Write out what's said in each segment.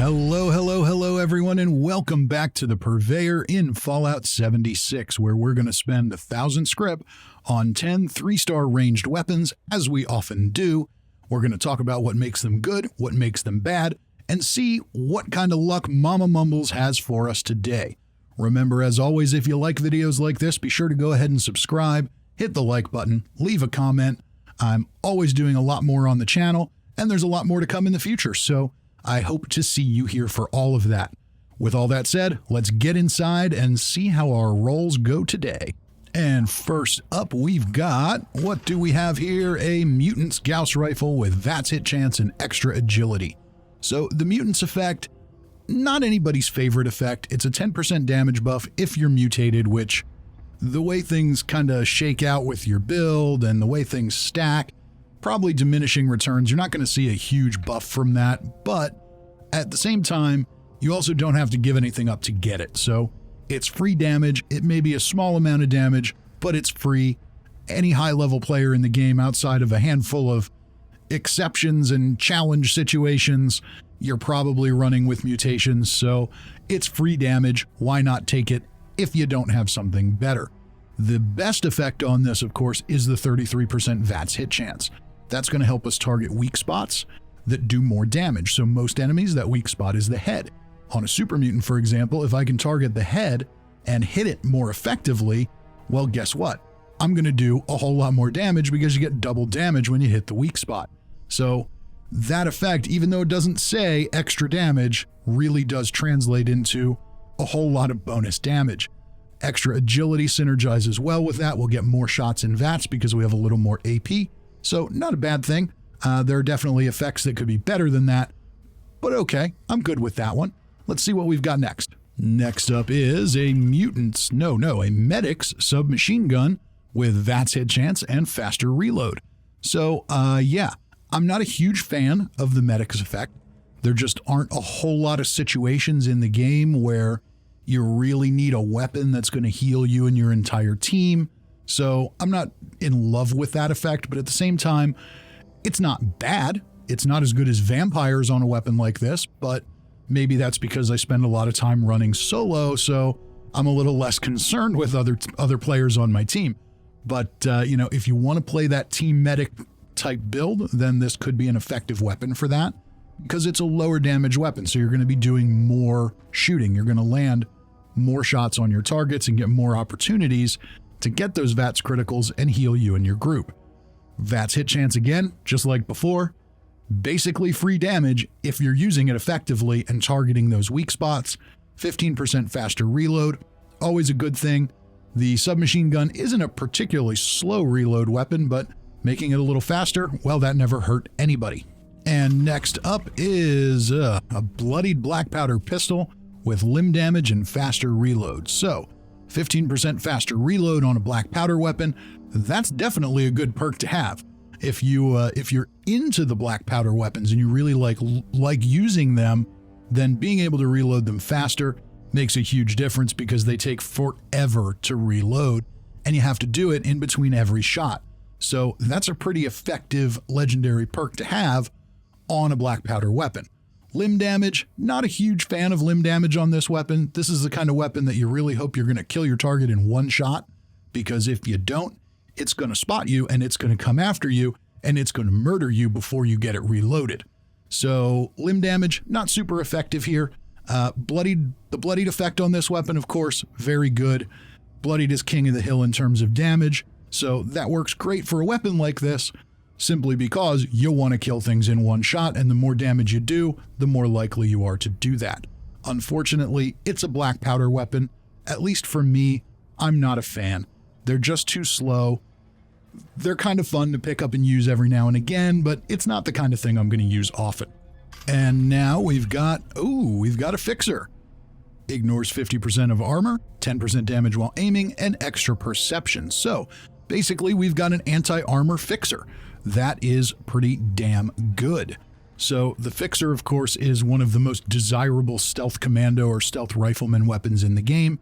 Hello, everyone, and welcome back to the Purveyor in Fallout 76, where we're going to spend 1,000 scrip on 10 3-star ranged weapons, as we often do. We're going to talk about what makes them good, what makes them bad, and see what kind of luck Mama Mumbles has for us today. Remember, as always, if you like videos like this, be sure to go ahead and subscribe, hit the like button, leave a comment. I'm always doing a lot more on the channel, and there's a lot more to come in the future, so I hope to see you here for all of that. With all that said, let's get inside and see how our rolls go today. And first up, we've got, what do we have here? A Mutant's Gauss rifle with VATS hit chance and extra agility. So the Mutant's effect, not anybody's favorite effect. It's a 10% damage buff if you're mutated, which the way things kind of shake out with your build and the way things stack, probably diminishing returns. You're not going to see a huge buff from that, but at the same time, you also don't have to give anything up to get it. So it's free damage. It may be a small amount of damage, but it's free. Any high-level player in the game outside of a handful of exceptions and challenge situations, you're probably running with mutations. So it's free damage. Why not take it if you don't have something better? The best effect on this, of course, is the 33% VATS hit chance. That's going to help us target weak spots that do more damage. So most enemies, that weak spot is the head. On a super mutant, for example, if I can target the head and hit it more effectively, well, guess what? I'm going to do a whole lot more damage because you get double damage when you hit the weak spot. So that effect, even though it doesn't say extra damage, really does translate into a whole lot of bonus damage. Extra agility synergizes well with that. We'll get more shots in VATS because we have a little more AP. So not a bad thing. There are definitely effects that could be better than that, but okay, I'm good with that one. Let's see what we've got next. Next up is a Medic's submachine gun with VATS hit chance and faster reload. So yeah, I'm not a huge fan of the Medic's effect. There just aren't a whole lot of situations in the game where you really need a weapon that's going to heal you and your entire team. So I'm not in love with that effect, but at the same time, it's not bad. It's not as good as vampires on a weapon like this, but maybe that's because I spend a lot of time running solo, so I'm a little less concerned with other players on my team. But, if you want to play that team medic type build, then this could be an effective weapon for that, because it's a lower damage weapon, so you're going to be doing more shooting. You're going to land more shots on your targets and get more opportunities to get those VATS criticals and heal you and your group. VATS hit chance again, just like before, basically free damage if you're using it effectively and targeting those weak spots. 15% faster reload, always a good thing. The submachine gun isn't a particularly slow reload weapon, but making it a little faster, well, that never hurt anybody. And next up is a bloodied black powder pistol with limb damage and faster reload. So 15% faster reload on a black powder weapon, that's definitely a good perk to have. If you're into the black powder weapons and you really like using them, then being able to reload them faster makes a huge difference because they take forever to reload and you have to do it in between every shot. So that's a pretty effective legendary perk to have on a black powder weapon. Limb damage, not a huge fan of limb damage on this weapon. This is the kind of weapon that you really hope you're going to kill your target in one shot, because if you don't, it's going to spot you and it's going to come after you and it's going to murder you before you get it reloaded. So limb damage, not super effective here. The bloodied effect on this weapon, of course, very good. Bloodied is king of the hill in terms of damage, so that works great for a weapon like this, simply because you'll want to kill things in one shot, and the more damage you do, the more likely you are to do that. Unfortunately, it's a black powder weapon. At least for me, I'm not a fan. They're just too slow. They're kind of fun to pick up and use every now and again, but it's not the kind of thing I'm going to use often. And now we've got a fixer. Ignores 50% of armor, 10% damage while aiming, and extra perception. So basically, we've got an anti-armor fixer. That is pretty damn good. So the fixer, of course, is one of the most desirable stealth commando or stealth rifleman weapons in the game,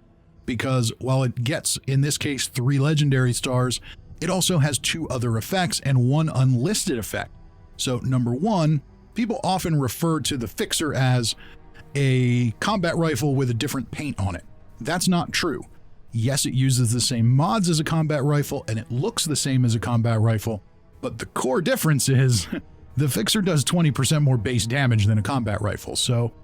because while it gets, in this case, 3 legendary stars, it also has 2 other effects and 1 unlisted effect. So number 1, people often refer to the fixer as a combat rifle with a different paint on it. That's not true. Yes, it uses the same mods as a combat rifle, and it looks the same as a combat rifle, but the core difference is the Fixer does 20% more base damage than a combat rifle. So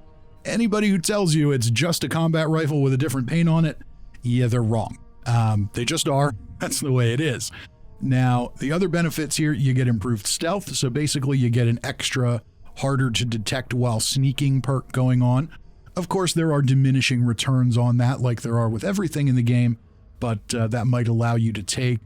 anybody who tells you it's just a combat rifle with a different paint on it, yeah, they're wrong. They just are. That's the way it is. Now, the other benefits here, you get improved stealth. So basically you get an extra harder to detect while sneaking perk going on. Of course, there are diminishing returns on that, like there are with everything in the game, but that might allow you to take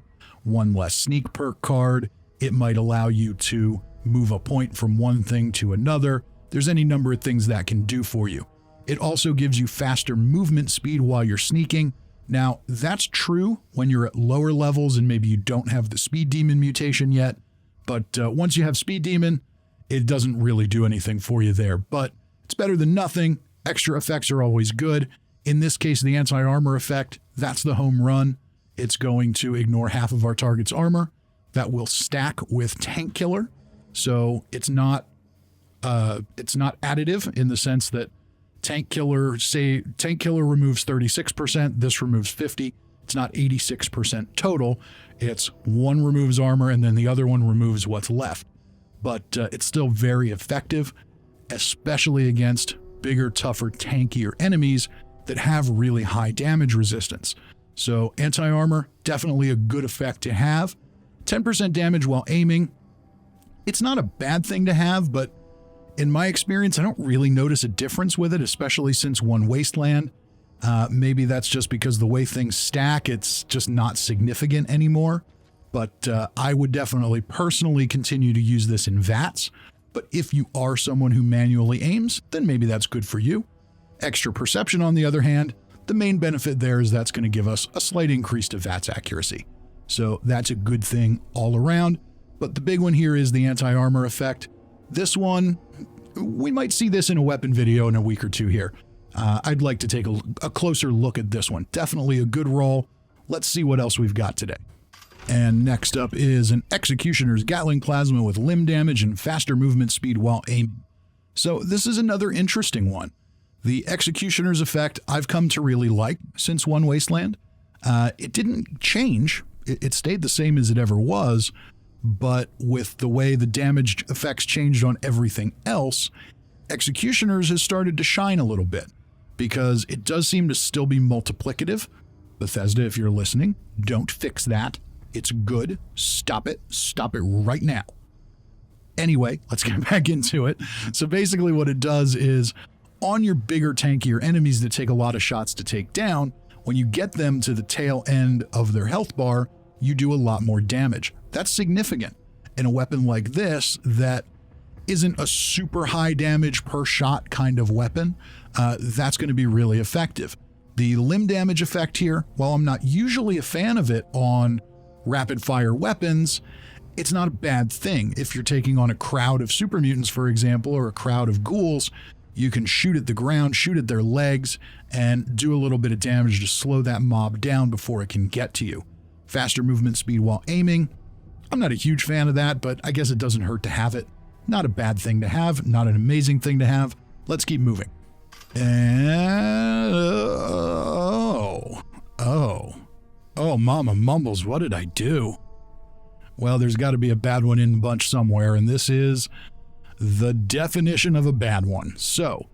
one less sneak perk card. It might allow you to move a point from one thing to another. There's any number of things that can do for you. It also gives you faster movement speed while you're sneaking. Now, that's true when you're at lower levels and maybe you don't have the Speed Demon mutation yet, but once you have Speed Demon, it doesn't really do anything for you there, but it's better than nothing. Extra effects are always good. In this case, the anti-armor effect, that's the home run. It's going to ignore half of our target's armor. That will stack with Tank Killer. So it's not additive in the sense that Tank Killer removes 36%, this removes 50%. It's not 86% total. It's one removes armor and then the other one removes what's left. But it's still very effective, especially against bigger, tougher, tankier enemies that have really high damage resistance. So anti-armor, definitely a good effect to have. 10% damage while aiming. It's not a bad thing to have, but in my experience, I don't really notice a difference with it, especially since one Wasteland. Maybe that's just because the way things stack, it's just not significant anymore. But I would definitely personally continue to use this in VATS. But if you are someone who manually aims, then maybe that's good for you. Extra perception, on the other hand, the main benefit there is that's going to give us a slight increase to VATS accuracy. So that's a good thing all around. But the big one here is the anti-armor effect. This one, we might see this in a weapon video in a week or two here. I'd like to take a closer look at this one. Definitely a good roll. Let's see what else we've got today. And next up is an Executioner's Gatling Plasma with limb damage and faster movement speed while aiming. So this is another interesting one. The Executioner's effect I've come to really like since One Wasteland. It didn't change. It stayed the same as it ever was, but with the way the damage effects changed on everything else, Executioner's has started to shine a little bit because it does seem to still be multiplicative. Bethesda, if you're listening, don't fix that. It's good. Stop it. Stop it right now. Anyway, let's get back into it. So basically what it does is on your bigger, tankier enemies that take a lot of shots to take down, when you get them to the tail end of their health bar, you do a lot more damage. That's significant in a weapon like this that isn't a super high damage per shot kind of weapon. That's going to be really effective. The limb damage effect here, while I'm not usually a fan of it on rapid fire weapons, it's not a bad thing. If you're taking on a crowd of super mutants, for example, or a crowd of ghouls, you can shoot at the ground, shoot at their legs, and do a little bit of damage to slow that mob down before it can get to you. Faster movement speed while aiming. I'm not a huge fan of that, but I guess it doesn't hurt to have it. Not a bad thing to have, not an amazing thing to have. Let's keep moving. And oh, Mama Mumbles, what did I do? Well, there's got to be a bad one in the bunch somewhere, and this is the definition of a bad one. So,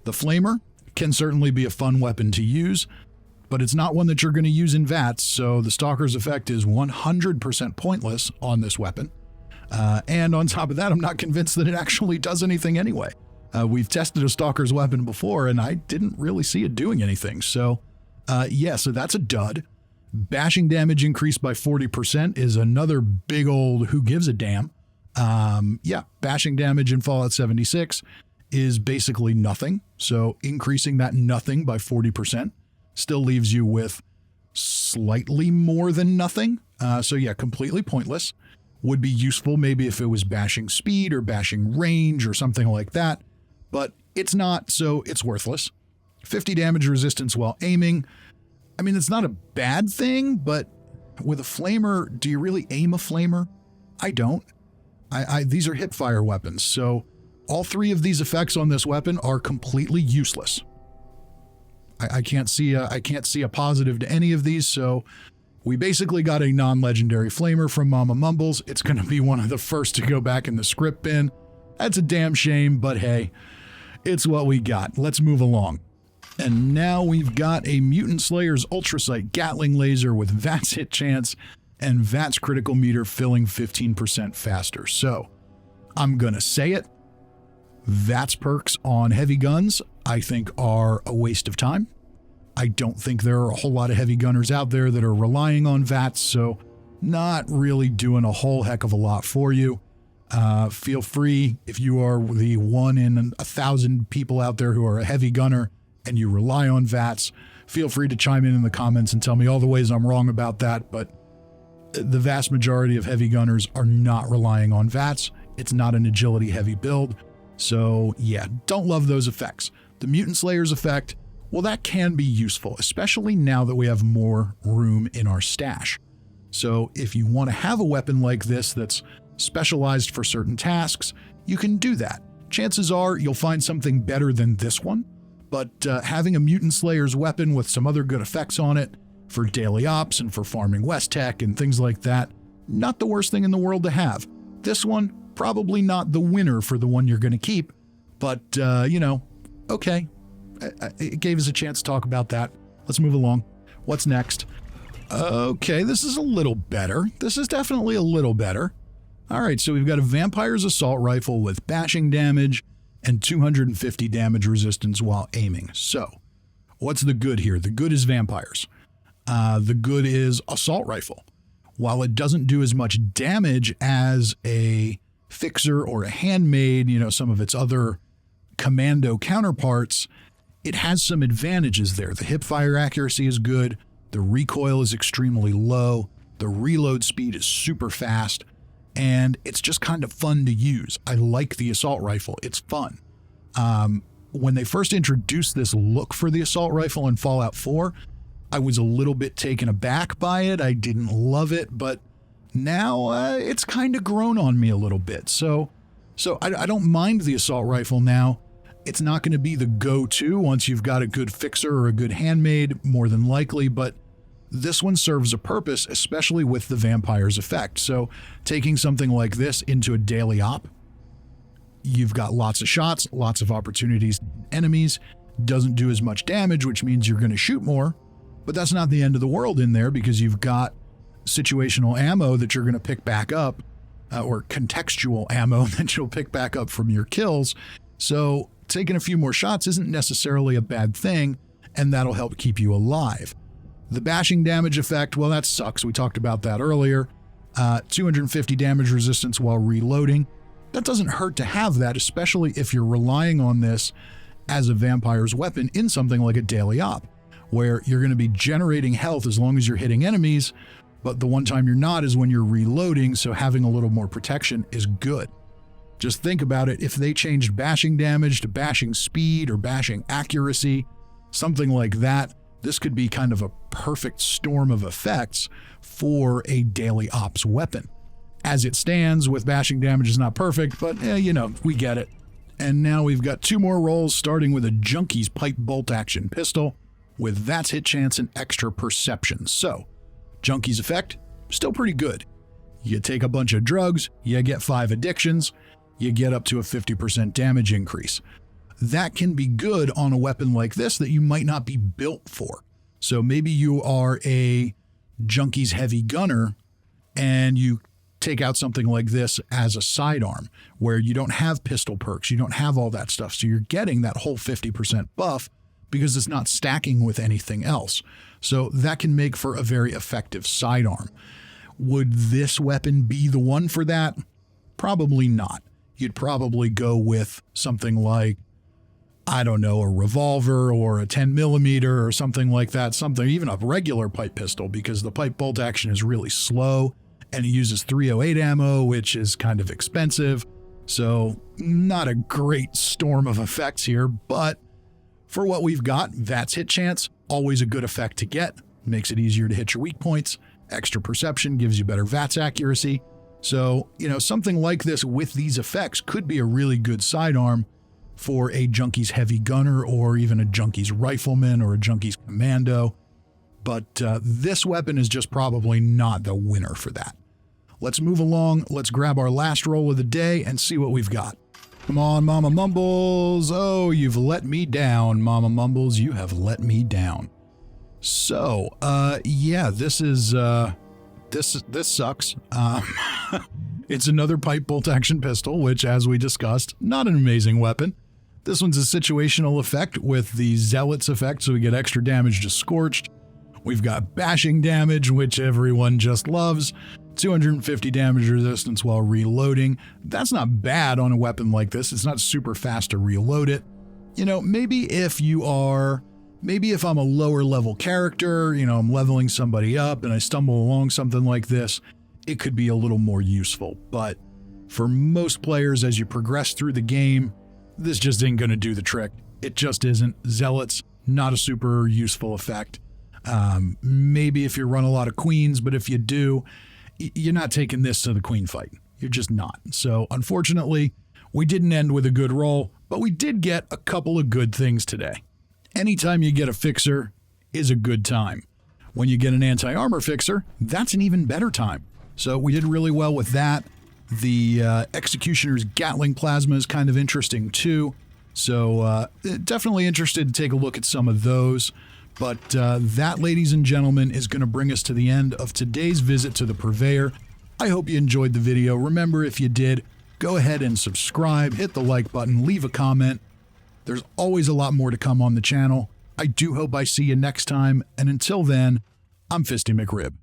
the Flamer can certainly be a fun weapon to use, but it's not one that you're going to use in VATS, so the Stalker's effect is 100% pointless on this weapon. And on top of that, I'm not convinced that it actually does anything anyway. We've tested a Stalker's weapon before, and I didn't really see it doing anything. So, so that's a dud. Bashing damage increased by 40% is another big old who gives a damn. Bashing damage in Fallout 76 is basically nothing. So increasing that nothing by 40% still leaves you with slightly more than nothing. Completely pointless. Would be useful maybe if it was bashing speed or bashing range or something like that, but it's not, so it's worthless. 50 damage resistance while aiming. I mean, it's not a bad thing, but with a flamer, do you really aim a flamer? I don't. These are hipfire weapons, so All three of these effects on this weapon are completely useless. I can't see a positive to any of these, so we basically got a non-legendary flamer from Mama Mumbles. It's going to be one of the first to go back in the Scrip bin. That's a damn shame, but hey, it's what we got. Let's move along. And now we've got a Mutant Slayer's Ultrasight Gatling laser with VATS hit chance and VATS critical meter filling 15% faster. So I'm going to say it. VATS perks on heavy guns, I think, are a waste of time. I don't think there are a whole lot of heavy gunners out there that are relying on VATS, so not really doing a whole heck of a lot for you. Feel free, if you are the 1 in 1,000 people out there who are a heavy gunner and you rely on VATS, feel free to chime in the comments and tell me all the ways I'm wrong about that, but the vast majority of heavy gunners are not relying on VATS. It's not an agility heavy build. So yeah, don't love those effects. The Mutant Slayer's effect, well, that can be useful, especially now that we have more room in our stash. So if you want to have a weapon like this that's specialized for certain tasks, you can do that. Chances are you'll find something better than this one, but having a Mutant Slayer's weapon with some other good effects on it for daily ops and for farming West Tech and things like that, not the worst thing in the world to have. This one, probably not the winner for the one you're going to keep, but, okay. It gave us a chance to talk about that. Let's move along. What's next? Okay, this is a little better. This is definitely a little better. All right, so we've got a Vampire's Assault Rifle with bashing damage and 250 damage resistance while aiming. So, what's the good here? The good is Vampires. The good is Assault Rifle. While it doesn't do as much damage as a Fixer or a Handmade, some of its other commando counterparts, it has some advantages there. The hipfire accuracy is good. The recoil is extremely low. The reload speed is super fast. And it's just kind of fun to use. I like the assault rifle. It's fun. When they first introduced this look for the assault rifle in Fallout 4, I was a little bit taken aback by it. I didn't love it, but now it's kind of grown on me a little bit. So I don't mind the assault rifle now. It's not going to be the go-to once you've got a good Fixer or a good Handmade, more than likely, but this one serves a purpose, especially with the Vampire's effect. So taking something like this into a daily op, you've got lots of shots, lots of opportunities. Enemies, doesn't do as much damage, which means you're going to shoot more, but that's not the end of the world in there because you've got situational ammo that you're going to pick back up, or contextual ammo that you'll pick back up from your kills. So taking a few more shots isn't necessarily a bad thing, and that'll help keep you alive. The bashing damage effect, well, that sucks. We talked about that earlier. 250 damage resistance while reloading. That doesn't hurt to have that, especially if you're relying on this as a Vampire's weapon in something like a daily op, where you're going to be generating health as long as you're hitting enemies, but the one time you're not is when you're reloading, so having a little more protection is good. Just think about it. If they changed bashing damage to bashing speed or bashing accuracy, something like that, this could be kind of a perfect storm of effects for a daily ops weapon. As it stands, with bashing damage is not perfect, but we get it. And now we've got 2 more rolls, starting with a Junkies pipe bolt action pistol with VATS hit chance and extra perception. So, Junkies effect, still pretty good. You take a bunch of drugs, you get 5 addictions, you get up to a 50% damage increase. That can be good on a weapon like this that you might not be built for. So maybe you are a Junkies heavy gunner and you take out something like this as a sidearm where you don't have pistol perks, you don't have all that stuff. So you're getting that whole 50% buff because it's not stacking with anything else. So that can make for a very effective sidearm. Would this weapon be the one for that? Probably not. You'd probably go with something like, I don't know, a revolver or a 10mm or something like that, something, even a regular pipe pistol, because the pipe bolt action is really slow and it uses 308 ammo, which is kind of expensive. So not a great storm of effects here, but for what we've got, VATS hit chance, always a good effect to get, makes it easier to hit your weak points. Extra perception gives you better VATS accuracy. So, something like this with these effects could be a really good sidearm for a Junkies heavy gunner or even a Junkies rifleman or a Junkies commando. But this weapon is just probably not the winner for that. Let's move along. Let's grab our last roll of the day and see what we've got. Come on, Mama Mumbles. Oh, you've let me down, Mama Mumbles. You have let me down. So, yeah, this is, this sucks. It's another pipe bolt action pistol, which, as we discussed, not an amazing weapon. This one's a situational effect with the Zealots effect, so we get extra damage to Scorched. We've got bashing damage, which everyone just loves. 250 damage resistance while reloading. That's not bad on a weapon like this. It's not super fast to reload it. Maybe if I'm a lower level character, I'm leveling somebody up and I stumble along something like this, it could be a little more useful. But for most players, as you progress through the game, this just ain't going to do the trick. It just isn't. Zealots, not a super useful effect. Maybe if you run a lot of queens, but if you do, you're not taking this to the queen fight. You're just not. So unfortunately, we didn't end with a good roll, but we did get a couple of good things today. Anytime you get a fixer is a good time. When you get an anti-armor fixer, that's an even better time. So we did really well with that. The Executioner's Gatling plasma is kind of interesting too. So definitely interested to take a look at some of those. But that, ladies and gentlemen, is going to bring us to the end of today's visit to the Purveyor. I hope you enjoyed the video. Remember, if you did, go ahead and subscribe, hit the like button, leave a comment. There's always a lot more to come on the channel. I do hope I see you next time, and until then, I'm Fisty McRib.